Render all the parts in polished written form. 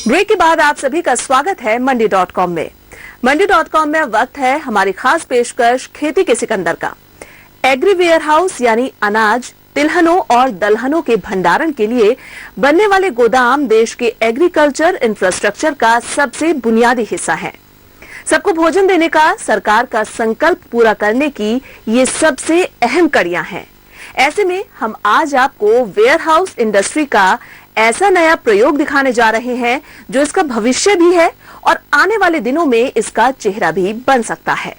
Break के बाद आप सभी का स्वागत है मंडी.com में। मंडी.com में वक्त है हमारी खास पेशकश खेती के सिकंदर का। एग्री वेयर हाउस यानी अनाज, तिलहनों और दलहनों के भंडारण के लिए बनने वाले गोदाम देश के एग्रीकल्चर इंफ्रास्ट्रक्चर का सबसे बुनियादी हिस्सा है। सबको भोजन देने का सरकार का संकल्प पूरा करने की ये सबसे अहम कड़ियां हैं। ऐसे में हम आज आपको वेयर हाउस इंडस्ट्री का ऐसा नया प्रयोग दिखाने जा रहे हैं जो इसका भविष्य भी है और आने वाले दिनों में इसका चेहरा भी बन सकता है।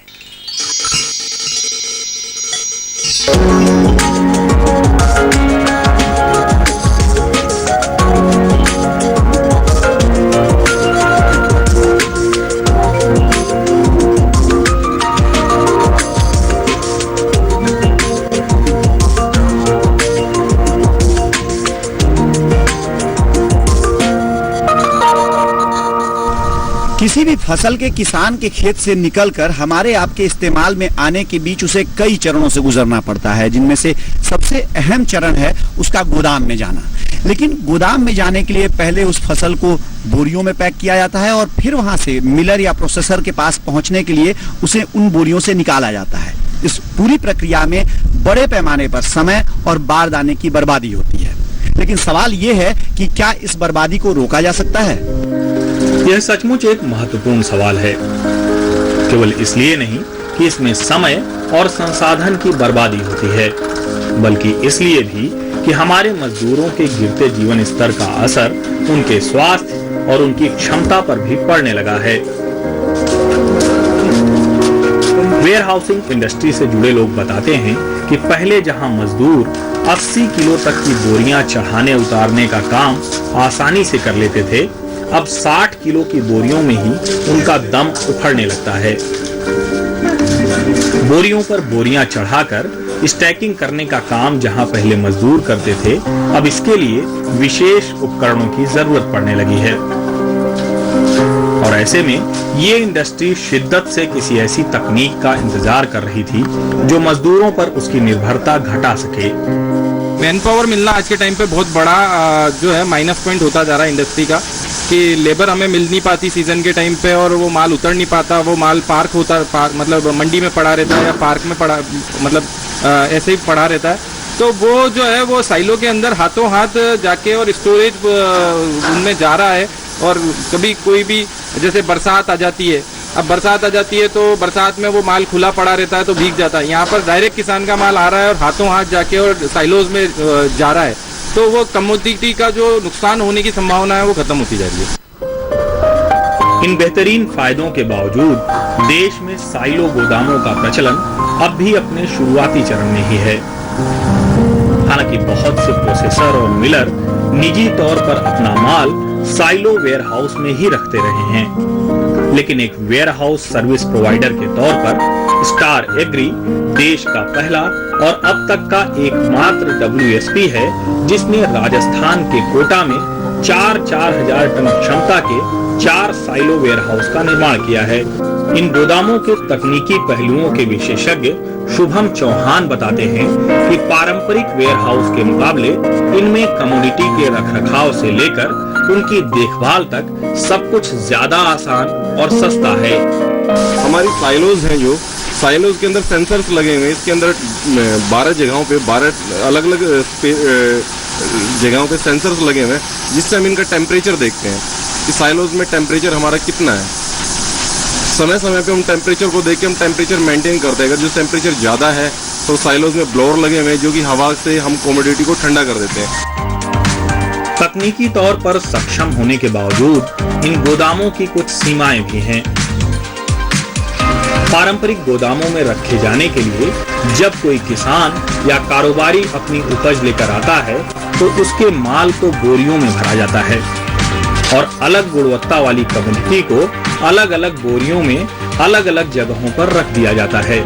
किसी भी फसल के किसान के खेत से निकलकर हमारे आपके इस्तेमाल में आने के बीच उसे कई चरणों से गुजरना पड़ता है, जिनमें से सबसे अहम चरण है उसका गोदाम में जाना। लेकिन गोदाम में जाने के लिए पहले उस फसल को बोरियों में पैक किया जाता है और फिर वहां से मिलर या प्रोसेसर के पास पहुंचने के लिए उसे उन बोरियों से निकाला जाता है। इस पूरी प्रक्रिया में बड़े पैमाने पर समय और बारदाने की बर्बादी होती है। लेकिन सवाल ये है कि क्या इस बर्बादी को रोका जा सकता है? यह सचमुच एक महत्वपूर्ण सवाल है, केवल इसलिए नहीं कि इसमें समय और संसाधन की बर्बादी होती है, बल्कि इसलिए भी कि हमारे मजदूरों के गिरते जीवन स्तर का असर उनके स्वास्थ्य और उनकी क्षमता पर भी पड़ने लगा है। वेयर हाउसिंग इंडस्ट्री से जुड़े लोग बताते हैं कि पहले जहां मजदूर 80 किलो तक की बोरियां चढ़ाने उतारने का काम आसानी से कर लेते थे, अब 60 किलो की बोरियों में ही उनका दम उखड़ने लगता है। बोरियों पर बोरियां चढ़ाकर स्टैकिंग करने का काम जहां पहले मजदूर करते थे, अब इसके लिए विशेष उपकरणों की जरूरत पड़ने लगी है। और ऐसे में ये इंडस्ट्री शिद्दत से किसी ऐसी तकनीक का इंतजार कर रही थी जो मजदूरों पर उसकी निर्भरता घटा सके। मैन पावर मिलना आज के टाइम पे बहुत बड़ा जो है माइनस पॉइंट होता जा रहा है इंडस्ट्री का, कि लेबर हमें मिल नहीं पाती सीजन के टाइम पे और वो माल उतर नहीं पाता, वो माल पार्क होता मतलब मंडी में पड़ा रहता है या पार्क में पड़ा मतलब ऐसे ही पड़ा रहता है। तो वो जो है वो साइलो के अंदर हाथों हाथ जाके और स्टोरेज उनमें जा रहा है। और कभी कोई भी जैसे बरसात आ जाती है, अब बरसात आ जाती है तो बरसात में वो माल खुला पड़ा रहता है तो भीग जाता है। यहाँ पर डायरेक्ट किसान का माल आ रहा है और हाथों हाथ जाके और साइलोज में जा रहा है, तो वो कमोडिटी का जो नुकसान होने की संभावना है वो खत्म होती जा रही है। इन बेहतरीन फायदों के बावजूद देश में साइलो गोदामों का प्रचलन अब भी अपने शुरुआती चरण में ही है। हालांकि बहुत से प्रोसेसर और मिलर निजी तौर पर अपना माल साइलो वेयर हाउस में ही रखते रहे हैं, लेकिन एक वेयर हाउस सर्विस प्रोवाइडर के तौर पर स्टार एग्री देश का पहला और अब तक का एकमात्र WSP है जिसने राजस्थान के कोटा में 4,000 टन क्षमता के 4 साइलो वेयर हाउस का निर्माण किया है। इन गोदामों के तकनीकी पहलुओं के विशेषज्ञ शुभम चौहान बताते हैं कि पारंपरिक वेयर हाउस के मुकाबले इनमें कमोडिटी के रखरखाव से लेकर उनकी देखभाल तक सब कुछ ज्यादा आसान और सस्ता है। हमारी साइलोज हैं, जो साइलोज के अंदर सेंसर्स लगे हुए हैं। इसके अंदर 12 जगहों पे 12 अलग अलग जगहों पे सेंसर्स लगे हुए हैं, जिससे हम इनका टेम्परेचर देखते हैं कि साइलोज में टेम्परेचर हमारा कितना है। समय समय पे हम टेम्परेचर को देख के हम टेम्परेचर मेंटेन करते हैं। अगर जो टेम्परेचर ज़्यादा है तो साइलोज में ब्लोअर लगे हुए हैं जो कि हवा से हम कमोडिटी को ठंडा कर देते हैं। तकनीकी तौर पर सक्षम होने के बावजूद इन गोदामों की कुछ सीमाएं भी हैं। पारंपरिक गोदामों में रखे जाने के लिए जब कोई किसान या कारोबारी अपनी उपज लेकर आता है तो उसके माल को बोरियों में भरा जाता है और अलग गुणवत्ता वाली कमोडिटी को अलग अलग बोरियों में अलग अलग जगहों पर रख दिया जाता है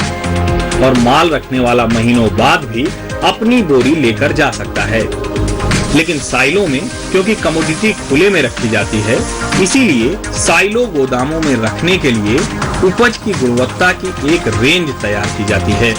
और माल रखने वाला महीनों बाद भी अपनी बोरी लेकर जा सकता है। लेकिन साइलो में क्योंकि कमोडिटी खुले में रखी जाती है, इसीलिए साइलो गोदामों में रखने के लिए उपज की गुणवत्ता की एक रेंज तैयार की जाती है।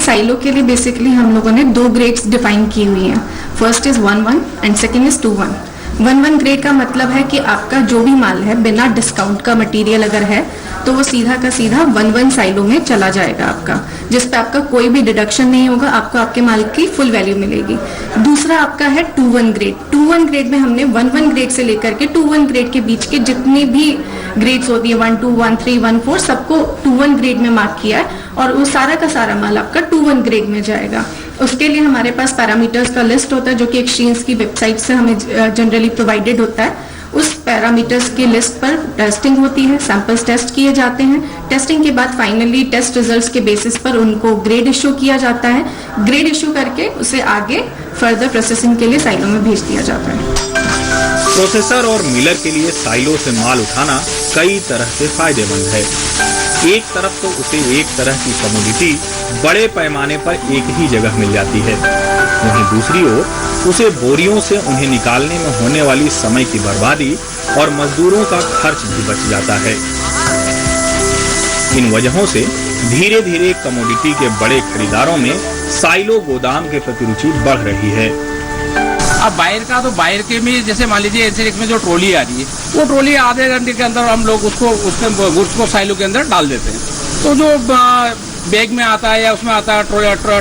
साइलो के लिए बेसिकली हम लोगों ने 2 ग्रेड्स डिफाइन की हुई हैं। First is 1-1 and second is 2-1। 1-1 grade का मतलब है कि आपका जो भी माल है बिना डिस्काउंट का मटेरियल अगर है तो वो सीधा का सीधा 1-1 साइलो में चला जाएगा आपका, जिस पे आपका कोई भी डिडक्शन नहीं होगा, आपको आपके माल की फुल वैल्यू मिलेगी। दूसरा आपका है 2-1 ग्रेड। 2-1 ग्रेड में हमने 1-1 ग्रेड से लेकर के 2-1 ग्रेड के बीच के जितने भी ग्रेड्स होती है 1-2, 1-3, 1-4 सबको 2-1 ग्रेड में मार्क किया है और वो सारा का सारा माल आपका 2-1 ग्रेड में जाएगा। उसके लिए हमारे पास पैरामीटर्स का लिस्ट होता है जो कि एक्सचेंज की वेबसाइट से हमें जनरली प्रोवाइडेड होता है। उस पैरामीटर्स की लिस्ट पर टेस्टिंग होती है, सैंपल्स टेस्ट किए जाते हैं। टेस्टिंग के बाद फाइनली टेस्ट रिजल्ट्स के बेसिस पर उनको ग्रेड इशू किया जाता है। ग्रेड इशू करके उसे आगे फर्दर प्रोसेसिंग के लिए साइलो में भेज दिया जाता है। प्रोसेसर और मिलर के लिए साइलो से माल उठाना कई तरह से फायदेमंद है। एक तरफ तो उसे एक तरह की कमोडिटी बड़े पैमाने पर एक ही जगह मिल जाती है, वहीं दूसरी ओर उसे बोरियों से उन्हें निकालने में होने वाली समय की बर्बादी और मजदूरों का खर्च भी बच जाता है। इन वजहों से धीरे धीरे कमोडिटी के बड़े खरीदारों में साइलो गोदाम के प्रति रुचि बढ़ रही है। अब बाहर का तो बाहर के में जैसे मान लीजिए एनसीडीएक्स में जो ट्रॉली आ रही है वो ट्रॉली आधे घंटे के अंदर हम लोग उसको उसके गुड्स को साइलो के अंदर डाल देते हैं। तो जो बैग में आता है या उसमें आता है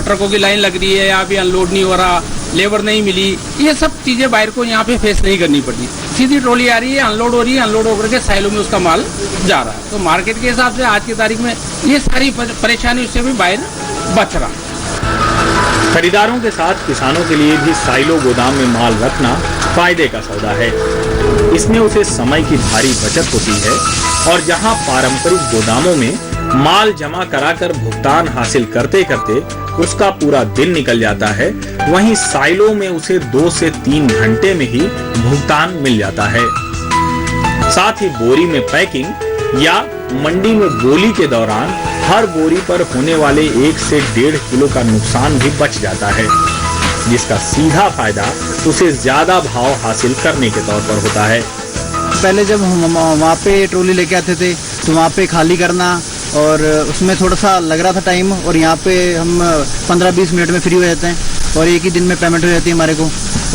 ट्रकों की लाइन लग रही है या अभी अनलोड नहीं हो रहा, लेबर नहीं मिली, ये सब चीजें बाहर को यहाँ पे फेस नहीं करनी पड़ती। सीधी ट्रॉली आ रही है, अनलोड हो रही है, अनलोड होकर के साइलो में उसका माल जा रहा है। तो मार्केट के हिसाब से आज की तारीख में ये सारी परेशानी उससे भी बाहर बच रहा है। खरीदारों के साथ किसानों के लिए भी साइलो गोदाम में माल रखना फायदे का सौदा है। इसमें उसे समय की भारी बचत होती है और जहां पारंपरिक गोदामों में माल जमा कराकर भुगतान हासिल करते करते उसका पूरा दिन निकल जाता है, वहीं साइलो में उसे 2 से 3 घंटे में ही भुगतान मिल जाता है। साथ ही बोरी में पैकिंग या मंडी में बोली के दौरान हर बोरी पर होने वाले 1 से 1.5 किलो का नुकसान भी बच जाता है, जिसका सीधा फायदा उसे ज्यादा भाव हासिल करने के तौर पर होता है। पहले जब हम वहाँ पे ट्रॉली लेके आते थे तो वहाँ पे खाली करना और उसमें थोड़ा सा लग रहा था टाइम, और यहाँ पे हम 15-20 मिनट में फ्री हो जाते हैं और एक ही दिन में पेमेंट हो जाती है हमारे को,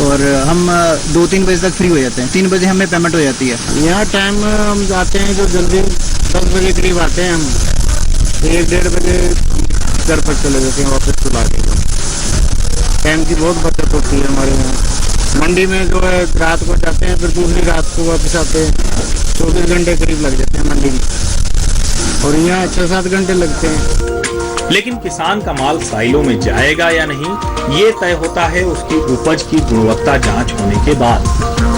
और हम 2-3 बजे तक फ्री हो जाते हैं। 3 बजे हमें पेमेंट हो जाती है। यहाँ टाइम हम जाते हैं तो जल्दी 10 बजे करीब आते हैं हम, 1-1.5 बजे घर पर चले जाते हैं वापस चला के। टाइम की बहुत बचत होती है हमारे यहाँ। मंडी में जो है रात को जाते हैं फिर दूसरी रात को वापस आते हैं, 24 घंटे करीब लग जाते हैं मंडी में, और यहाँ 6-7 घंटे लगते हैं। लेकिन किसान का माल साइलो में जाएगा या नहीं, ये तय होता है उसकी उपज की गुणवत्ता जांच होने के बाद,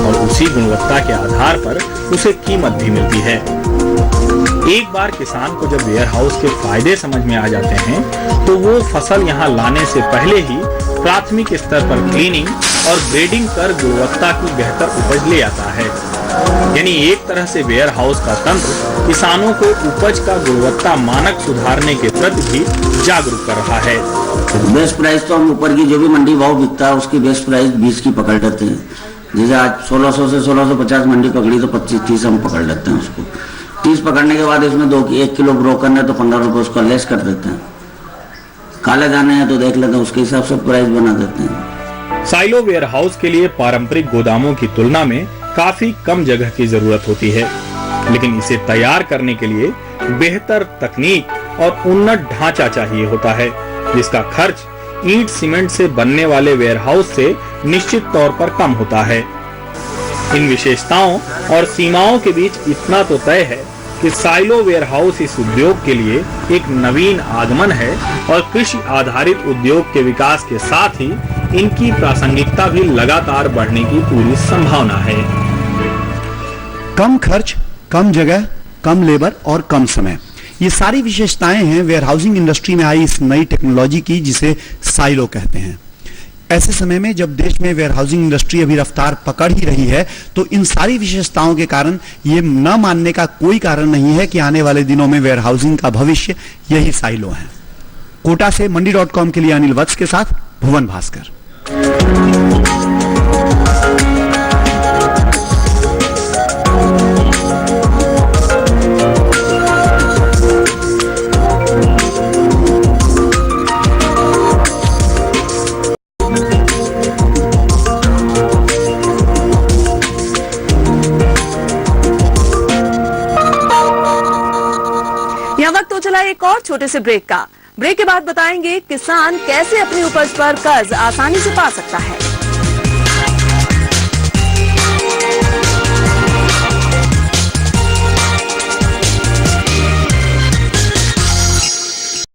और उसी गुणवत्ता के आधार पर उसे कीमत भी मिलती है। एक बार किसान को जब वेयर हाउस के फायदे समझ में आ जाते हैं तो वो फसल यहाँ लाने से पहले ही प्राथमिक स्तर पर क्लीनिंग और ग्रेडिंग कर गुणवत्ता की बेहतर उपज ले आता है। यानी एक तरह से वेयर हाउस का तंत्र किसानों को उपज का गुणवत्ता मानक सुधारने के प्रति भी जागरूक कर रहा है। बेस्ट प्राइस तो हम ऊपर की जो भी मंडी भाव बिकता है उसकी बेस्ट प्राइस 20 की पकड़ लेते हैं। जैसे आज 1600 से 1650 मंडी पकड़ी तो 25-30 हम पकड़ लेते हैं उसको। 30 पकड़ने के बाद इसमें 1 किलो ब्रोकन है तो 15 रुपए उसका लेस कर देते हैं। काले दाने हैं तो देख लेते हैं, उसके हिसाब से प्राइस बना देते हैं। साइलो वेयर हाउस के लिए पारंपरिक गोदामों की तुलना में काफी कम जगह की जरूरत होती है, लेकिन इसे तैयार करने के लिए बेहतर तकनीक और उन्नत ढांचा चाहिए होता है, जिसका खर्च ईंट सीमेंट से बनने वाले वेयर हाउस से निश्चित तौर पर कम होता है। इन विशेषताओं और सीमाओं के बीच इतना तो तय है कि साइलो वेयर हाउस इस उद्योग के लिए एक नवीन आगमन है और कृषि आधारित उद्योग के विकास के साथ ही इनकी प्रासंगिकता भी लगातार बढ़ने की पूरी संभावना है। कम खर्च, कम जगह, कम लेबर और कम समय, ये सारी विशेषताएं हैं वेयर हाउसिंग इंडस्ट्री में आई इस नई टेक्नोलॉजी की जिसे साइलो कहते हैं। ऐसे समय में जब देश में वेयर हाउसिंग इंडस्ट्री अभी रफ्तार पकड़ ही रही है तो इन सारी विशेषताओं के कारण ये न मानने का कोई कारण नहीं है कि आने वाले दिनों में वेयर हाउसिंग का भविष्य यही साइलो है। कोटा से मंडी.com के लिए अनिल वत्स के साथ भुवन भास्कर। चला एक और छोटे से ब्रेक का। ब्रेक के बाद बताएंगे किसान कैसे अपनी उपज पर कर्ज आसानी से पा सकता है।